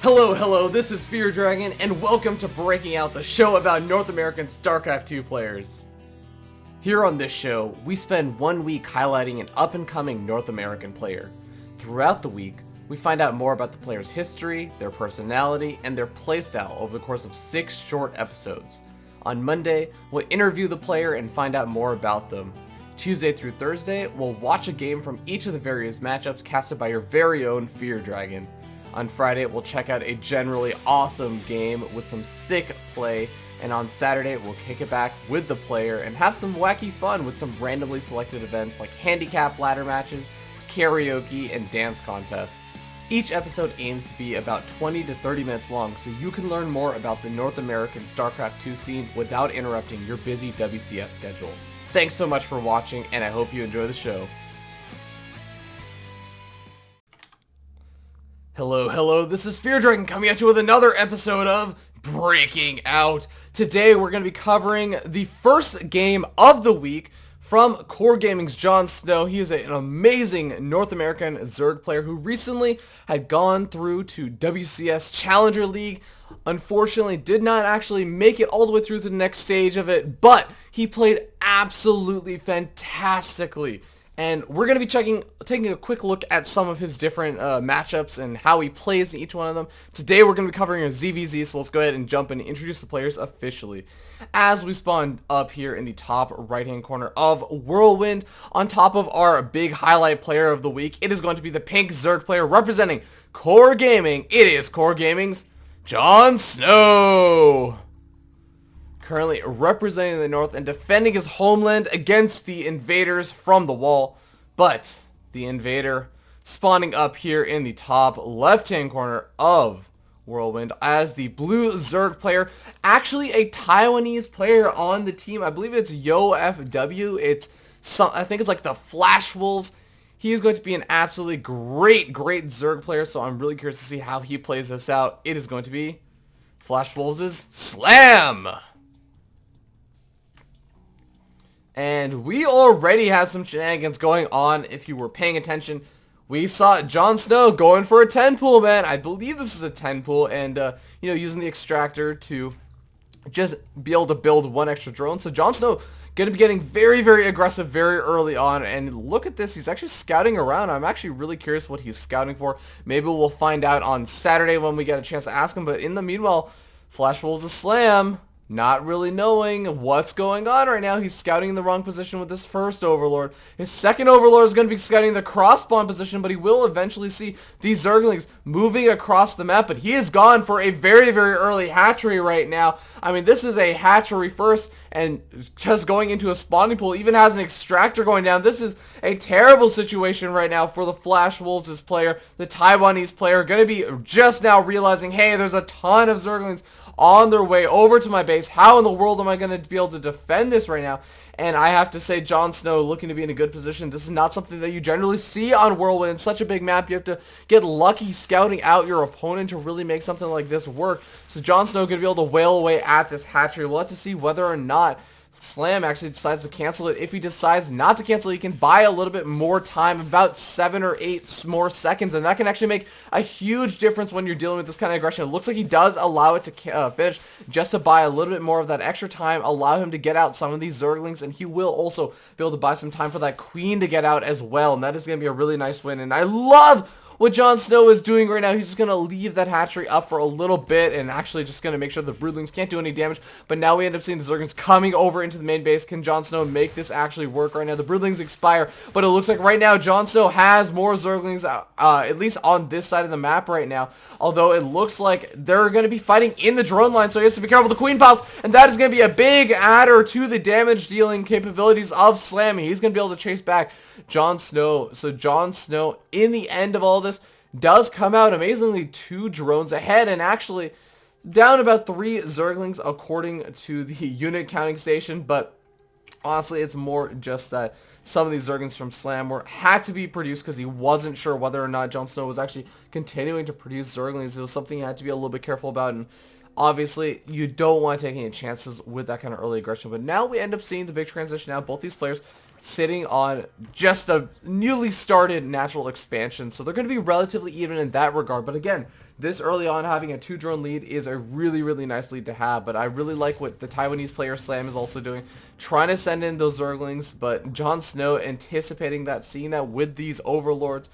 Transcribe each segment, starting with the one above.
Hello, this is Fear Dragon, and welcome to Breaking Out, the show about North American StarCraft 2 players. Here on this show, we spend 1 week highlighting an up-and-coming North American player. Throughout the week, we find out more about the player's history, their personality, and their playstyle over the course of 6 short episodes. On Monday, we'll interview the player and find out more about them. Tuesday through Thursday, we'll watch a game from each of the various matchups casted by your very own Fear Dragon. On Friday, we'll check out a generally awesome game with some sick play, and on Saturday, we'll kick it back with the player and have some wacky fun with some randomly selected events like handicap ladder matches, karaoke, and dance contests. Each episode aims to be about 20 to 30 minutes long, so you can learn more about the North American StarCraft 2 scene without interrupting your busy WCS schedule. Thanks so much for watching, and I hope you enjoy the show. Hello, this is Fear Dragon coming at you with another episode of Breaking Out. Today we're going to be covering the first game of the week from Core Gaming's JonSnow. He is an amazing North American Zerg player who recently had gone through to WCS Challenger League. Unfortunately, did not actually make it all the way through to the next stage of it, but he played absolutely fantastically. And we're going to be taking a quick look at some of his different matchups and how he plays in each one of them. Today we're going to be covering a ZvZ, so let's go ahead and jump in and introduce the players officially. As we spawn up here in the top right-hand corner of Whirlwind, on top of our big highlight player of the week, it is going to be the pink Zerg player representing Core Gaming. It is Core Gaming's JonSnow. Currently representing the North and defending his homeland against the invaders from the wall. But the invader spawning up here in the top left-hand corner of Whirlwind as the blue Zerg player. Actually a Taiwanese player on the team. I believe it's YoFW. I think it's like the Flash Wolves. He is going to be an absolutely great Zerg player, so I'm really curious to see how he plays this out. It is going to be Flash Wolves' Slam! And we already had some shenanigans going on. If you were paying attention, we saw JonSnow going for a 10 pool, man. I believe this is a 10 pool, and using the extractor to just be able to build one extra drone. So JonSnow going to be getting very aggressive very early on, and look at this, he's actually scouting around. I'm actually really curious what he's scouting for. Maybe we'll find out on Saturday when we get a chance to ask him, but in the meanwhile, Flash Wolves a Slam. Not really knowing what's going on right now. He's scouting in the wrong position with his first Overlord. His second Overlord is going to be scouting the cross spawn position, but he will eventually see these Zerglings moving across the map. But he has gone for a very early hatchery right now. I mean, this is a hatchery first, and just going into a spawning pool. Even has an extractor going down. This is a terrible situation right now for the Flash Wolves' player. The Taiwanese player going to be just now realizing, hey, there's a ton of Zerglings on their way over to my base. How in the world am I going to be able to defend this right now? And I have to say, JonSnow looking to be in a good position. This is not something that you generally see on Whirlwind. In such a big map, you have to get lucky scouting out your opponent to really make something like this work. So JonSnow going to be able to wail away at this hatchery. We'll have to see whether or not Slam actually decides to cancel it. If he decides not to cancel it, he can buy a little bit more time, about 7 or 8 more seconds, and that can actually make a huge difference when you're dealing with this kind of aggression. It looks like he does allow it to finish just to buy a little bit more of that extra time, allow him to get out some of these Zerglings, and he will also be able to buy some time for that Queen to get out as well, and that is going to be a really nice win. And I love what JonSnow is doing right now. He's just going to leave that hatchery up for a little bit and actually just going to make sure the Broodlings can't do any damage. But now we end up seeing the Zerglings coming over into the main base. Can JonSnow make this actually work right now? The Broodlings expire, but it looks like right now JonSnow has more Zerglings, at least on this side of the map right now. Although it looks like they're going to be fighting in the drone line, so he has to be careful with the Queen Pops, and that is going to be a big adder to the damage dealing capabilities of Slammy. He's going to be able to chase back JonSnow. So JonSnow, in the end of all this, does come out amazingly 2 drones ahead, and actually down about 3 Zerglings according to the unit counting station. But honestly, it's more just that some of these Zerglings from Slam had to be produced because he wasn't sure whether or not JonSnow was actually continuing to produce Zerglings. It was something he had to be a little bit careful about, and obviously you don't want to take any chances with that kind of early aggression. But now we end up seeing the big transition. Now both these players sitting on just a newly started natural expansion, so they're going to be relatively even in that regard. But again, this early on, having a 2-drone lead is a really, really nice lead to have. But I really like what the Taiwanese player Slam is also doing, trying to send in those Zerglings. But JonSnow, anticipating that, seeing that with these Overlords,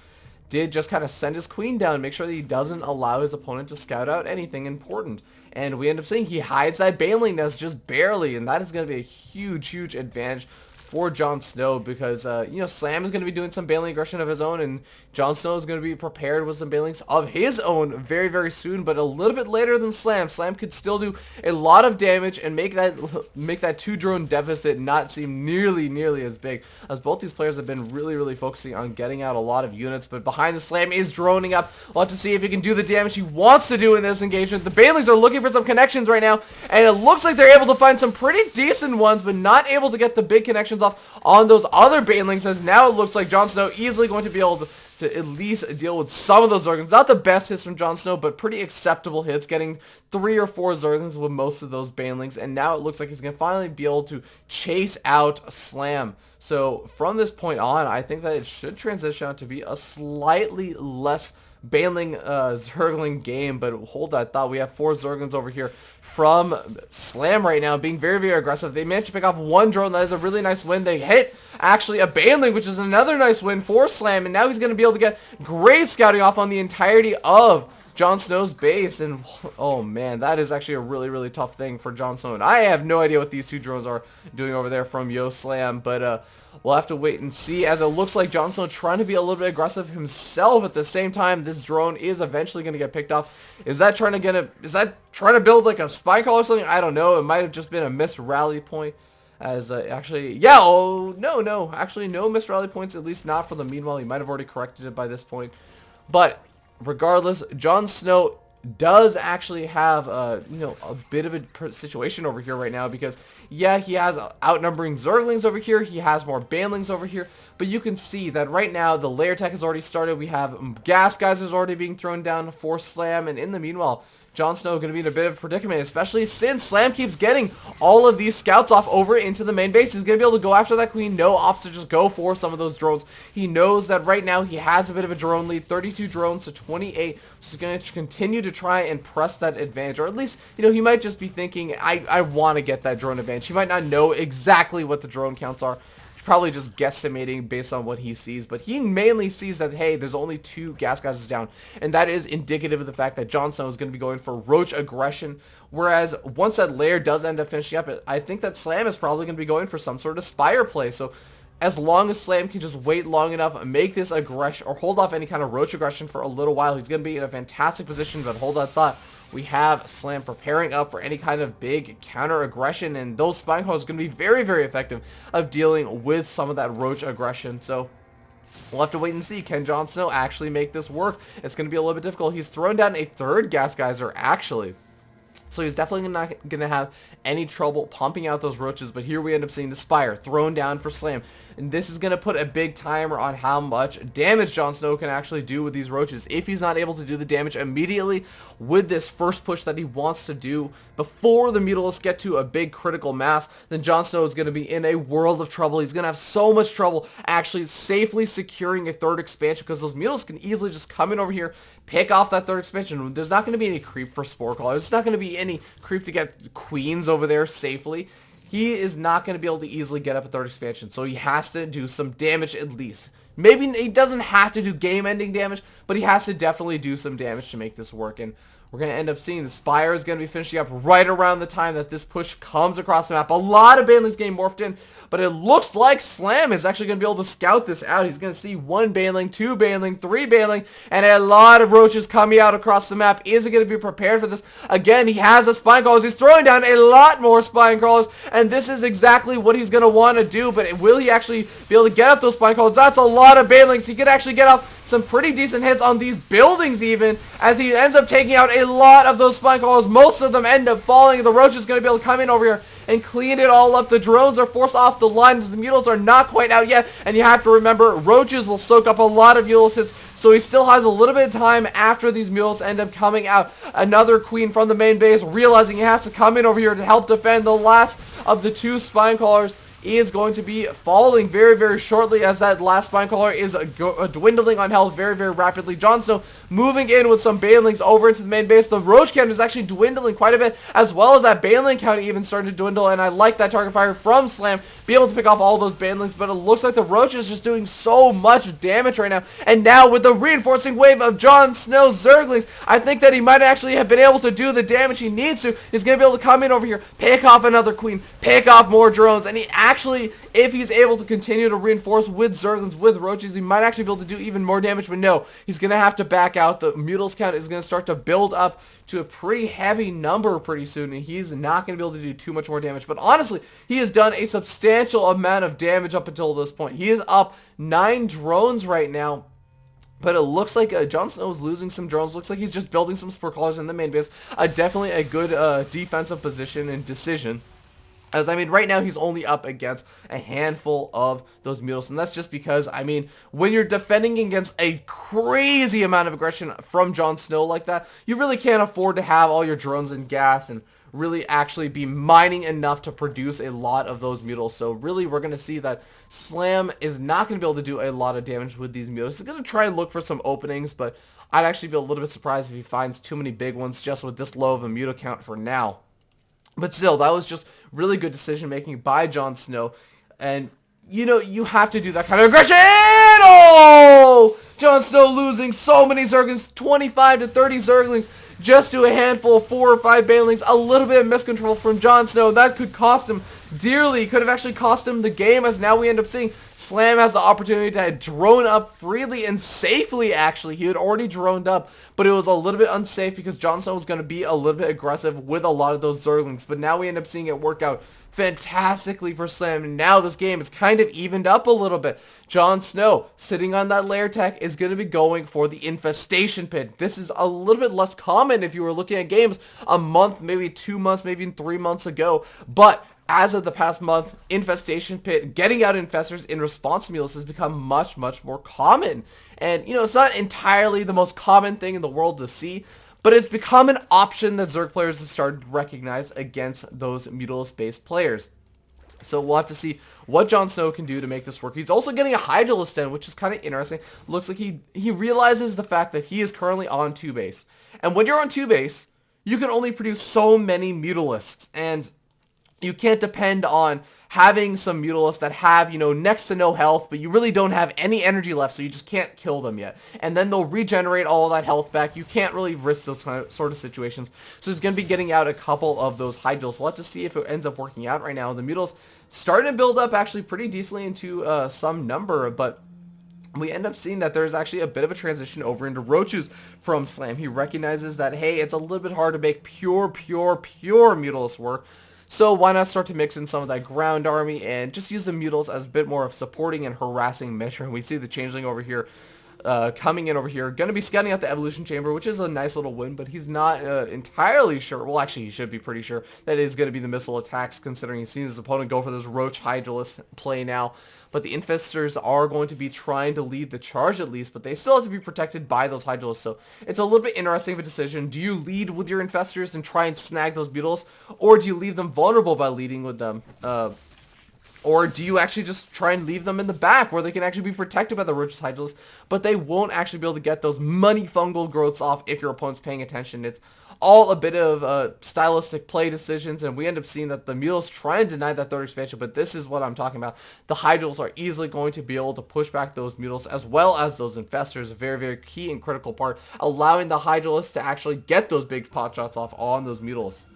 did just kind of send his queen down, make sure that he doesn't allow his opponent to scout out anything important. And we end up seeing he hides that Baneling nest just barely, and that is going to be a huge, huge advantage for JonSnow, because you know, Slam is going to be doing some Baneling aggression of his own, and JonSnow is going to be prepared with some Banelings of his own very, very soon, but a little bit later than Slam. Slam could still do a lot of damage and make that 2-drone deficit not seem nearly as big, as both these players have been really, really focusing on getting out a lot of units. But behind the Slam is droning up. We'll have to see if he can do the damage he wants to do in this engagement. The Banelings are looking for some connections right now, and it looks like they're able to find some pretty decent ones, but not able to get the big connections off on those other Banelings, as now it looks like JonSnow easily going to be able to at least deal with some of those Zerglings. Not the best hits from JonSnow, but pretty acceptable hits, getting 3 or 4 Zerglings with most of those Banelings, and now it looks like he's going to finally be able to chase out Slam. So from this point on, I think that it should transition out to be a slightly less Baneling Zergling game, but hold that thought. We have 4 Zerglings over here from Slam right now, being very, very aggressive. They managed to pick off 1 drone. That is a really nice win. They hit actually a Baneling, which is another nice win for Slam, and now he's going to be able to get great scouting off on the entirety of JonSnow's base. And oh man, that is actually a really, really tough thing for JonSnow, and I have no idea what these 2 drones are doing over there from YoSlam, but we'll have to wait and see, as it looks like JonSnow trying to be a little bit aggressive himself. At the same time, this drone is eventually going to get picked off. Is that trying to build like a spy call or something? I don't know. It might have just been a missed rally point. As actually, yeah, oh no, actually no missed rally points, at least not for the meanwhile. He might have already corrected it by this point, but regardless, JonSnow does actually have you know, a bit of a situation over here right now, because yeah, he has outnumbering Zerglings over here, he has more Banelings over here, but you can see that right now the layer tech has already started. We have gas geysers already being thrown down for Slam, and in the meanwhile, JonSnow going to be in a bit of a predicament, especially since Slam keeps getting all of these scouts off over into the main base. He's going to be able to go after that queen. No opts to just go for some of those drones. He knows that right now he has a bit of a drone lead, 32 drones to 28. So he's going to continue to try and press that advantage, or at least, you know, he might just be thinking, I want to get that drone advantage. He might not know exactly what the drone counts are. Probably just guesstimating based on what he sees, but he mainly sees that, hey, there's only 2 gas geysers down, and that is indicative of the fact that JonSnow is going to be going for roach aggression. Whereas once that layer does end up finishing up, I think that Slam is probably going to be going for some sort of Spire play. So as long as Slam can just wait long enough and make this aggression, or hold off any kind of roach aggression for a little while, he's going to be in a fantastic position. But hold that thought. We have Slam preparing up for any kind of big counter aggression, and those spine calls are going to be very, very effective of dealing with some of that roach aggression. So we'll have to wait and see. Can JonSnow actually make this work? It's going to be a little bit difficult. He's thrown down a 3rd gas geyser actually, so he's definitely not going to have any trouble pumping out those roaches. But here we end up seeing the Spire thrown down for Slam, and this is going to put a big timer on how much damage JonSnow can actually do with these roaches. If he's not able to do the damage immediately with this first push that he wants to do before the Mutalisks get to a big critical mass, then JonSnow is going to be in a world of trouble. He's going to have so much trouble actually safely securing a 3rd expansion, because those Mutalisks can easily just come in over here, pick off that 3rd expansion. There's not going to be any creep for Spore Callers. There's not going to be any creep to get queens over there safely. He is not going to be able to easily get up a 3rd expansion, so he has to do some damage at least. Maybe he doesn't have to do game-ending damage, but he has to definitely do some damage to make this work. And we're going to end up seeing the Spire is going to be finishing up right around the time that this push comes across the map. A lot of Banelings getting morphed in, but it looks like Slam is actually going to be able to scout this out. He's going to see 1 Baneling, 2 Baneling, 3 Baneling, and a lot of roaches coming out across the map. Is he going to be prepared for this? Again, he has the spine crawlers. He's throwing down a lot more spine crawlers, and this is exactly what he's going to want to do, but will he actually be able to get up those spine crawlers? That's a lot of Banelings. He could actually get off some pretty decent hits on these buildings even, as he ends up taking out a lot of those spine crawlers. Most of them end up falling. The roach is going to be able to come in over here and clean it all up. The drones are forced off the line as the Mutals are not quite out yet, and you have to remember, roaches will soak up a lot of Mutals hits, so he still has a little bit of time after these Mutals end up coming out. Another queen from the main base, realizing he has to come in over here to help defend the last of the 2 spine crawlers. is going to be falling very, very shortly as that last Spine Crawler is dwindling on health very, very rapidly. JonSnow moving in with some Banelings over into the main base. The Roach count is actually dwindling quite a bit, as well as that Baneling count even starting to dwindle, and I like that target fire from Slam, be able to pick off all those Banelings, but it looks like the Roach is just doing so much damage right now. And now with the reinforcing wave of JonSnow's Zerglings, I think that he might actually have been able to do the damage he needs to. He's going to be able to come in over here, pick off another Queen, pick off more drones, and he actually, if he's able to continue to reinforce with Zerglings, with Roaches, he might actually be able to do even more damage, but no, he's going to have to back out. The Mutals count is going to start to build up to a pretty heavy number pretty soon, and he's not going to be able to do too much more damage. But honestly, he has done a substantial amount of damage up until this point. He is up 9 drones right now. But it looks like JonSnow is losing some drones. Looks like he's just building some spur crawlers in the main base. Definitely a good defensive position and decision. As, I mean, right now he's only up against a handful of those Mutals. And that's just because, I mean, when you're defending against a crazy amount of aggression from JonSnow like that, you really can't afford to have all your drones and gas and really actually be mining enough to produce a lot of those Mutals. So really we're going to see that Slam is not going to be able to do a lot of damage with these Mutals. He's going to try and look for some openings, but I'd actually be a little bit surprised if he finds too many big ones just with this low of a Mutal count for now. But still, that was just really good decision making by JonSnow, and you know, you have to do that kind of aggression. Oh! JonSnow losing so many Zerglings, 25 to 30 Zerglings, just to a handful of 4 or 5 Banelings. A little bit of miscontrol from JonSnow. That could cost him dearly. Could have actually cost him the game, as now we end up seeing Slam has the opportunity to drone up freely and safely, actually. He had already droned up, but it was a little bit unsafe because JonSnow was going to be a little bit aggressive with a lot of those Zerglings. But now we end up seeing it work out fantastically for Slam, and now this game is kind of evened up a little bit. JonSnow, sitting on that lair tech, is going to be going for the Infestation Pit. This is a little bit less common if you were looking at games a month, maybe 2 months, maybe 3 months ago, but as of the past month, Infestation Pit, getting out infestors in response to Mutals has become much, much more common. And, you know, it's not entirely the most common thing in the world to see, but it's become an option that Zerg players have started to recognize against those Mutals-based players. So we'll have to see what JonSnow can do to make this work. He's also getting a Hydralisk in, which is kind of interesting. Looks like he realizes the fact that he is currently on 2 base. And when you're on 2 base, you can only produce so many Mutalisks. And you can't depend on having some Mutalisks that have, you know, next to no health, but you really don't have any energy left, so you just can't kill them yet. And then they'll regenerate all that health back. You can't really risk those sort of situations. So he's going to be getting out a couple of those Hydralisks. We'll have to see if it ends up working out right now. The Mutals starting to build up actually pretty decently into some number, but we end up seeing that there's actually a bit of a transition over into Roaches from Slam. He recognizes that, hey, it's a little bit hard to make pure Mutalisks work. So why not start to mix in some of that ground army and just use the Mutals as a bit more of supporting and harassing measure. And we see the Changeling over here coming in over here, going to be scouting out the Evolution Chamber, which is a nice little win, but he's not entirely sure. Well, actually, he should be pretty sure that is going to be the missile attacks, considering he's seen his opponent go for this Roach Hydralisk play now. But the Infestors are going to be trying to lead the charge at least, but they still have to be protected by those Hydralisks. So it's a little bit interesting of a decision. Do you lead with your Infestors and try and snag those Beetles, or do you leave them vulnerable by leading with them? Or do you actually just try and leave them in the back where they can actually be protected by the Roach's Hydralisk, but they won't actually be able to get those money fungal growths off if your opponent's paying attention? It's all a bit of stylistic play decisions, and we end up seeing that the Mutals try and deny that third expansion, but this is what I'm talking about. The Hydralisks are easily going to be able to push back those Mutals as well as those Infestors, a very, very key and critical part, allowing the Hydralisks to actually get those big pot shots off on those Mutals.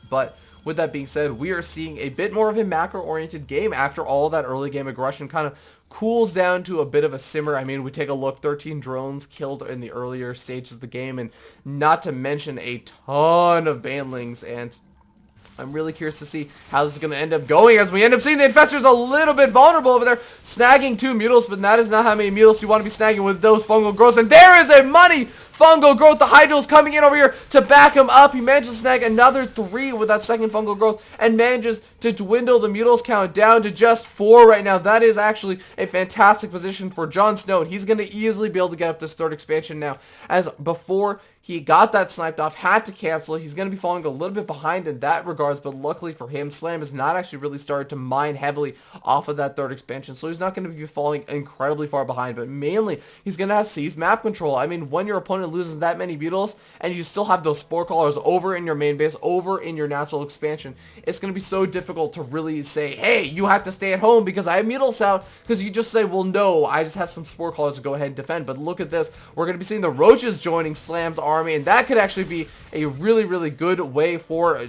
But with that being said, we are seeing a bit more of a macro-oriented game after all that early game aggression kind of cools down to a bit of a simmer. I mean, we take a look, 13 drones killed in the earlier stages of the game, and not to mention a ton of Banelings, and I'm really curious to see how this is going to end up going, as we end up seeing the Infestors a little bit vulnerable over there, snagging 2 Mutals, but that is not how many Mutals you want to be snagging with those fungal growths. And there is a money fungal growth. The Hydro's coming in over here to back him up. He manages to snag another 3 with that second fungal growth and manages to dwindle the Mutals count down to just 4 right now. That is actually a fantastic position for JonSnow. He's going to easily be able to get up this 3rd expansion now, as before he got that sniped off, had to cancel. He's going to be falling a little bit behind in that regards, but luckily for him, Slam has not actually really started to mine heavily off of that 3rd expansion, so he's not going to be falling incredibly far behind, but mainly he's going to have seized map control. I mean, when your opponent loses that many Beetles and you still have those Spore Callers over in your main base, over in your natural expansion, it's going to be so difficult to really say, hey, you have to stay at home because I have Beetles out, because you just say, well, no, I just have some Spore Callers to go ahead and defend. But look at this. We're going to be seeing the Roaches joining Slam's army, and that could actually be a really, really good way for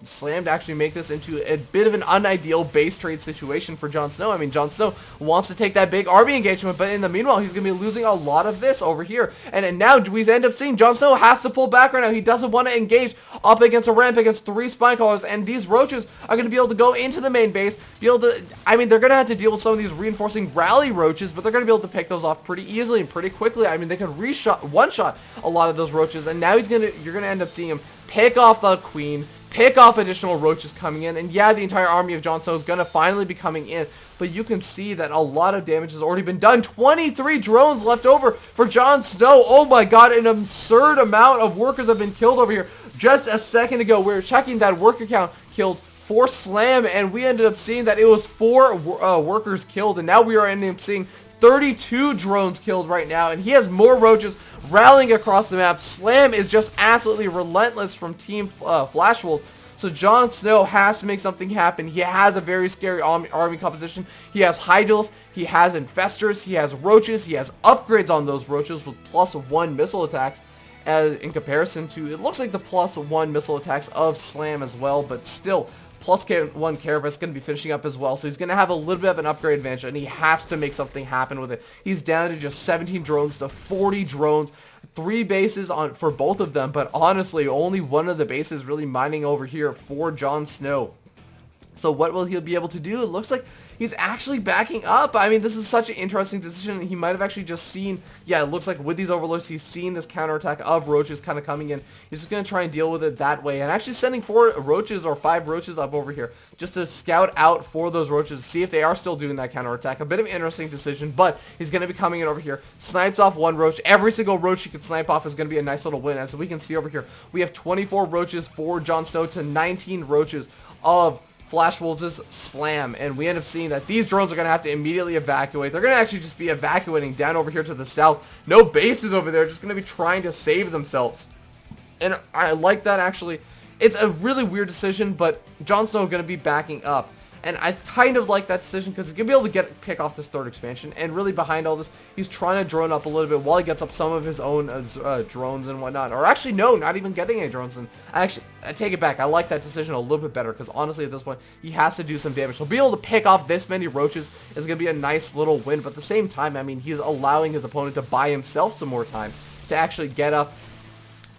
Slam to actually make this into a bit of an unideal base trade situation for JonSnow. I mean, JonSnow wants to take that big army engagement, but in the meanwhile, he's going to be losing a lot of this over here. And now we end up seeing JonSnow has to pull back right now. He doesn't want to engage up against a ramp against 3 Spine Callers, and these Roaches are going to be able to go into the main base, be able to, I mean, they're going to have to deal with some of these reinforcing rally Roaches, but they're going to be able to pick those off pretty easily and pretty quickly. I mean, they can one-shot a lot of those Roaches, and now you're going to end up seeing him pick off the Queen, pick off additional Roaches coming in, and yeah, the entire army of JonSnow is going to finally be coming in, but you can see that a lot of damage has already been done. 23 drones left over for JonSnow. Oh my god, an absurd amount of workers have been killed over here. Just a second ago, we were checking that worker count killed for Slam, and we ended up seeing that it was 4 workers killed, and now we are ending up seeing 32 drones killed right now, and he has more Roaches rallying across the map. Slam is just absolutely relentless from Team Flash Wolves. So JonSnow has to make something happen. He has a very scary army composition. He has Hydels, he has Infestors, he has Roaches, he has upgrades on those Roaches with +1 missile attacks. In comparison to, it looks like the +1 missile attacks of Slam as well, but still, +1 Carapace is going to be finishing up as well, so he's going to have a little bit of an upgrade advantage, and he has to make something happen with it. He's down to just 17 drones to 40 drones, 3 bases on for both of them, but honestly, only one of the bases really mining over here for JonSnow. So what will he be able to do? It looks like he's actually backing up. I mean, this is such an interesting decision. He might have actually just seen, yeah, it looks like with these overlords, he's seen this counterattack of Roaches kind of coming in. He's just going to try and deal with it that way. And actually sending 4 Roaches or 5 Roaches up over here just to scout out for those Roaches, see if they are still doing that counterattack. A bit of an interesting decision, but he's going to be coming in over here. Snipes off 1 Roach. Every single Roach he can snipe off is going to be a nice little win. As we can see over here, we have 24 Roaches for JonSnow to 19 Roaches of Flash Wolves' Slam, and we end up seeing that these drones are going to have to immediately evacuate. They're going to actually just be evacuating down over here to the south. No bases over there, just going to be trying to save themselves. And I like that, actually. It's a really weird decision, but JonSnow is going to be backing up. And I kind of like that decision because he's going to be able to pick off this 3rd expansion. And really behind all this, he's trying to drone up a little bit while he gets up some of his own drones and whatnot. Or actually, no, not even getting any drones. And I take it back. I like that decision a little bit better because honestly, at this point, he has to do some damage. So being able to pick off this many Roaches is going to be a nice little win. But at the same time, I mean, he's allowing his opponent to buy himself some more time to actually get up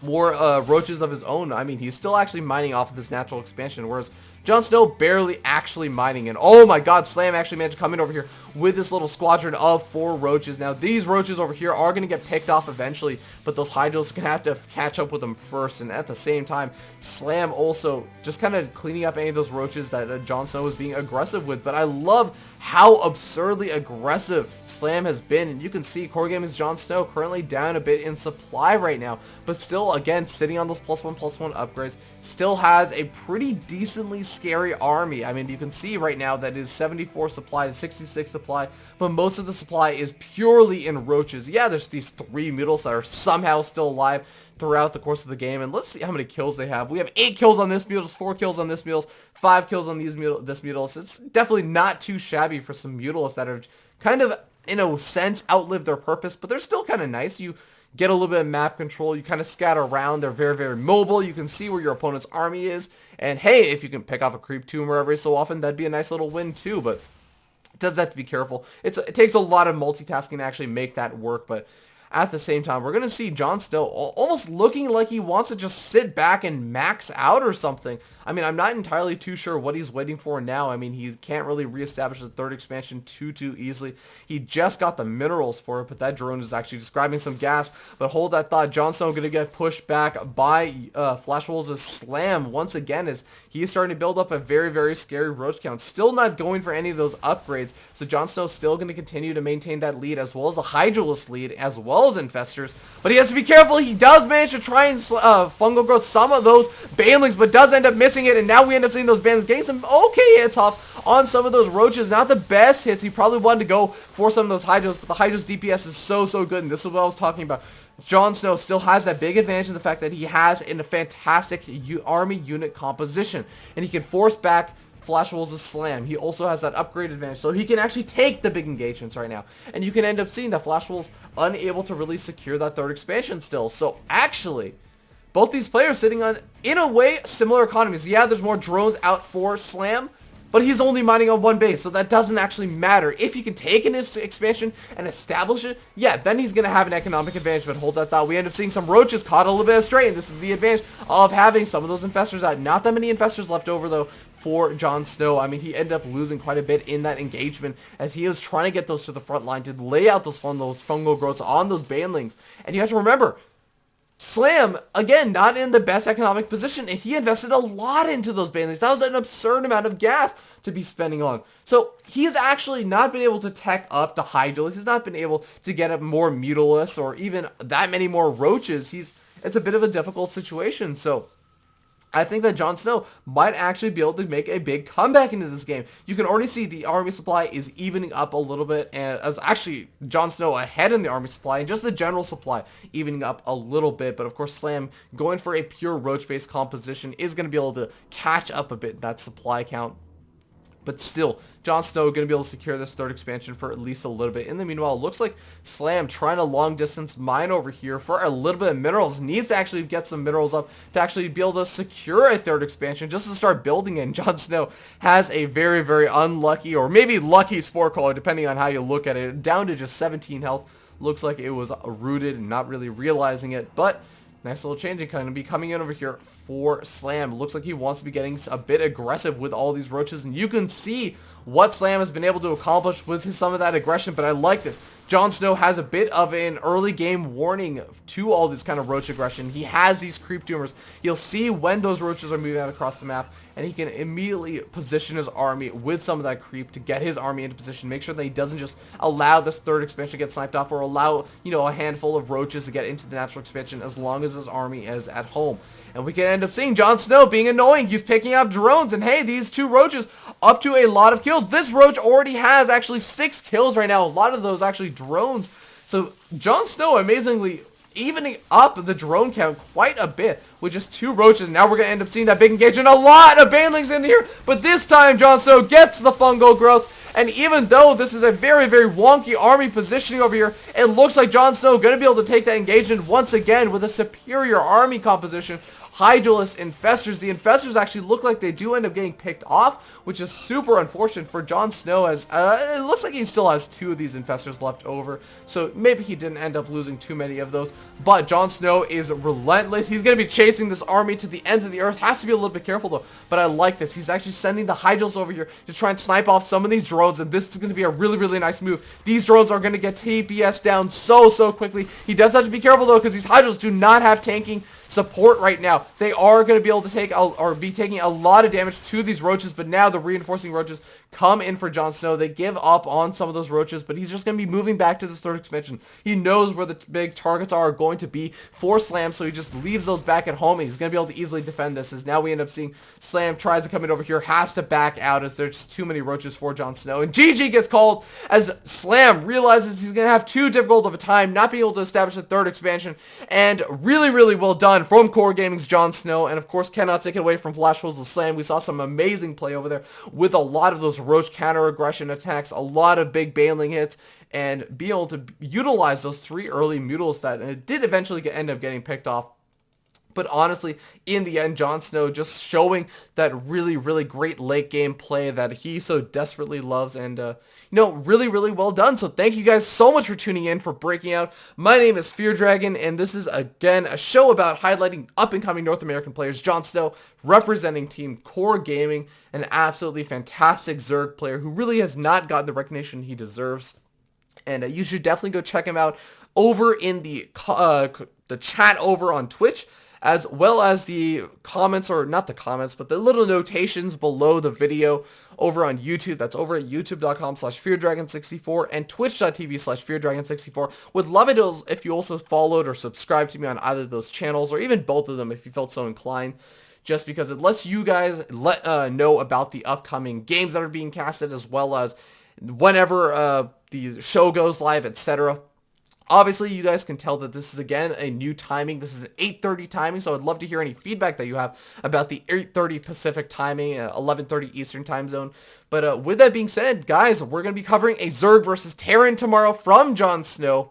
more Roaches of his own. I mean, he's still actually mining off of this natural expansion, whereas JonSnow barely actually mining. And oh my god, Slam actually managed to come in over here with this little squadron of 4 Roaches. Now, these Roaches over here are going to get picked off eventually, but those Hydros are going to have to catch up with them first. And at the same time, Slam also just kind of cleaning up any of those Roaches that JonSnow was being aggressive with. But I love how absurdly aggressive Slam has been. And you can see Core Gaming's JonSnow currently down a bit in supply right now, but still, again, sitting on those +1/+1 upgrades, still has a pretty decently scary army. I mean, you can see right now that is 74 supply to 66 supply, but most of the supply is purely in Roaches. Yeah, there's these 3 Mutals that are somehow still alive throughout the course of the game, and let's see how many kills they have. We have 8 kills on this Mutals, 4 kills on this Mutals, 5 kills on this Mutals. It's definitely not too shabby for some Mutals that are kind of, in a sense, outlived their purpose, but they're still kind of nice. You get a little bit of map control, you kind of scatter around, they're very, very mobile, you can see where your opponent's army is, and hey, if you can pick off a creep tumor every so often, that'd be a nice little win too, but it does have to be careful. It takes a lot of multitasking to actually make that work, but at the same time. We're going to see JonSnow almost looking like he wants to just sit back and max out or something. I mean, I'm not entirely too sure what he's waiting for now. I mean, he can't really reestablish the third expansion too easily. He just got the minerals for it, but that drone is actually describing some gas. But hold that thought. JonSnow going to get pushed back by Flash Wolves' slam once again as he's starting to build up a very scary roach count. Still not going for any of those upgrades. So JonSnow's still going to continue to maintain that lead as well as the Hydralisk lead as well as Infestors. But he has to be careful. He does manage to try and fungal growth some of those Banelings, but does end up missing it. And now we end up seeing those Bands getting some okay hits off on some of those roaches. Not the best hits. He probably wanted to go for some of those Hydros, but the Hydros DPS is so good. And this is what I was talking about. JonSnow still has that big advantage in the fact that he has a fantastic army unit composition. And he can force back Flash Wolves' slam. He also has that upgrade advantage, so he can actually take the big engagements right now. And you can end up seeing that Flash Wolves unable to really secure that third expansion still. So actually, both these players sitting on, in a way, similar economies. Yeah, there's more drones out for slam, but he's only mining on one base, so that doesn't actually matter. If he can take in his expansion and establish it, yeah, then he's going to have an economic advantage. But hold that thought. We end up seeing some roaches caught a little bit astray, and this is the advantage of having some of those infestors out. Not that many infestors left over, though, for JonSnow. I mean, he ended up losing quite a bit in that engagement as he was trying to get those to the front line to lay out those fungal growths on those Banelings. And you have to remember, Slam, again, not in the best economic position, and he invested a lot into those Banelings. That was an absurd amount of gas to be spending on. So he's actually not been able to tech up the Hydralisk. He's not been able to get up more Mutalisks or even that many more Roaches. It's a bit of a difficult situation. So I think that JonSnow might actually be able to make a big comeback into this game. You can already see the army supply is evening up a little bit, and as actually JonSnow ahead in the army supply, and just the general supply evening up a little bit. But of course, Slam going for a pure roach-based composition is going to be able to catch up a bit in that supply count. But still, JonSnow going to be able to secure this third expansion for at least a little bit. In the meanwhile, it looks like Slam trying to long distance mine over here for a little bit of minerals. Needs to actually get some minerals up to actually be able to secure a third expansion just to start building it. And JonSnow has a very unlucky or maybe lucky spore caller, depending on how you look at it. Down to just 17 health. Looks like it was rooted and not really realizing it. But nice little change and kind of be coming in over here for Slam. Looks like he wants to be getting a bit aggressive with all these roaches, and you can see what Slam has been able to accomplish with some of that aggression. But I like this. JonSnow has a bit of an early game warning to all this kind of roach aggression. He has these creep tumors. You'll see when those roaches are moving out across the map, and he can immediately position his army with some of that creep to get his army into position. Make sure that he doesn't just allow this third expansion to get sniped off or allow, a handful of roaches to get into the natural expansion as long as his army is at home. And we can end up seeing JonSnow being annoying. He's picking up drones, and hey, these two roaches up to a lot of kills. This roach already has actually 6 kills right now. A lot of those actually drones. So JonSnow amazingly evening up the drone count quite a bit with just 2 roaches. Now we're going to end up seeing that big engagement. A lot of Banelings in here, but this time JonSnow gets the fungal growth. And even though this is a very wonky army positioning over here, it looks like JonSnow going to be able to take that engagement once again with a superior army composition. Hydralisk, Infestors. The Infestors actually look like they do end up getting picked off, which is super unfortunate for JonSnow, as it looks like he still has 2 of these Infestors left over, so maybe he didn't end up losing too many of those. But JonSnow is relentless. He's going to be chasing this army to the ends of the earth. Has to be a little bit careful though, but I like this. He's actually sending the Hydrals over here to try and snipe off some of these drones, and this is going to be a really nice move. These drones are going to get TPS down so quickly. He does have to be careful though, because these Hydrals do not have tanking support right now. They are going to be able to take or be taking a lot of damage to these roaches, but now the reinforcing roaches come in for JonSnow. They give up on some of those roaches, but he's just going to be moving back to this third expansion. He knows where the big targets are going to be for Slam, so he just leaves those back at home, and he's going to be able to easily defend this. As now we end up seeing Slam tries to come in over here, has to back out as there's too many roaches for JonSnow, and GG gets called as Slam realizes he's going to have too difficult of a time not being able to establish a third expansion. And really well done from Core Gaming's JonSnow, and of course cannot take it away from Flash Wolves' Slam. We saw some amazing play over there with a lot of those roach counter aggression attacks, a lot of big Baneling hits, and be able to utilize those 3 early Mutals that did eventually end up getting picked off But honestly, in the end, JonSnow just showing that really, really great late game play that he so desperately loves, and really, really well done. So thank you guys so much for tuning in, for breaking out. My name is Fear Dragon, and this is again a show about highlighting up and coming North American players. JonSnow representing Team Core Gaming, an absolutely fantastic Zerg player who really has not gotten the recognition he deserves. And you should definitely go check him out over in the chat over on Twitch, as well as the comments, or not the comments, but the little notations below the video over on YouTube. That's over at youtube.com/FearDragon64 and twitch.tv/FearDragon64. Would love it if you also followed or subscribed to me on either of those channels, or even both of them if you felt so inclined, just because it lets you guys know about the upcoming games that are being casted, as well as whenever the show goes live, etc. Obviously, you guys can tell that this is, again, a new timing. This is an 8:30 timing, so I'd love to hear any feedback that you have about the 8:30 Pacific timing, 11:30 Eastern time zone. But with that being said, guys, we're going to be covering a Zerg versus Terran tomorrow from JonSnow.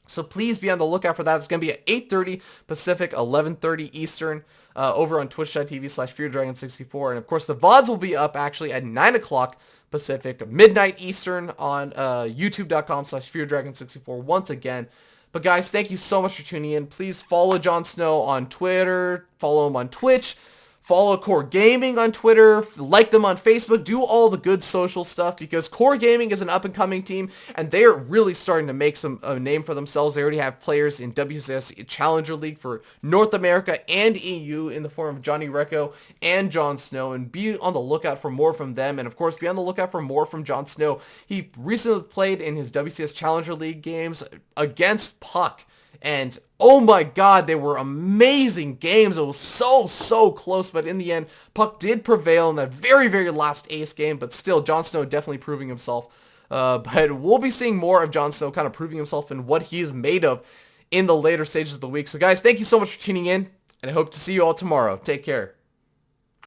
So please be on the lookout for that. It's going to be at 8:30 Pacific, 11:30 Eastern, over on twitch.tv/FearDragon64. And of course, the VODs will be up actually at 9 o'clock Pacific, midnight Eastern on youtube.com/FearDragon64 once again. But guys, thank you so much for tuning in. Please follow JonSnow on Twitter, follow him on Twitch, follow Core Gaming on Twitter, like them on Facebook, do all the good social stuff, because Core Gaming is an up-and-coming team, and they are really starting to make a name for themselves. They already have players in WCS Challenger League for North America and EU in the form of Johnny Recco and JonSnow, and be on the lookout for more from them, and of course be on the lookout for more from JonSnow. He recently played in his WCS Challenger League games against Puck, and oh my god, they were amazing games. It was so close, but in the end, Puck did prevail in that very, very last ace game, but still, JonSnow definitely proving himself. But we'll be seeing more of JonSnow kind of proving himself and what he's made of in the later stages of the week. So guys, thank you so much for tuning in, and I hope to see you all tomorrow. Take care.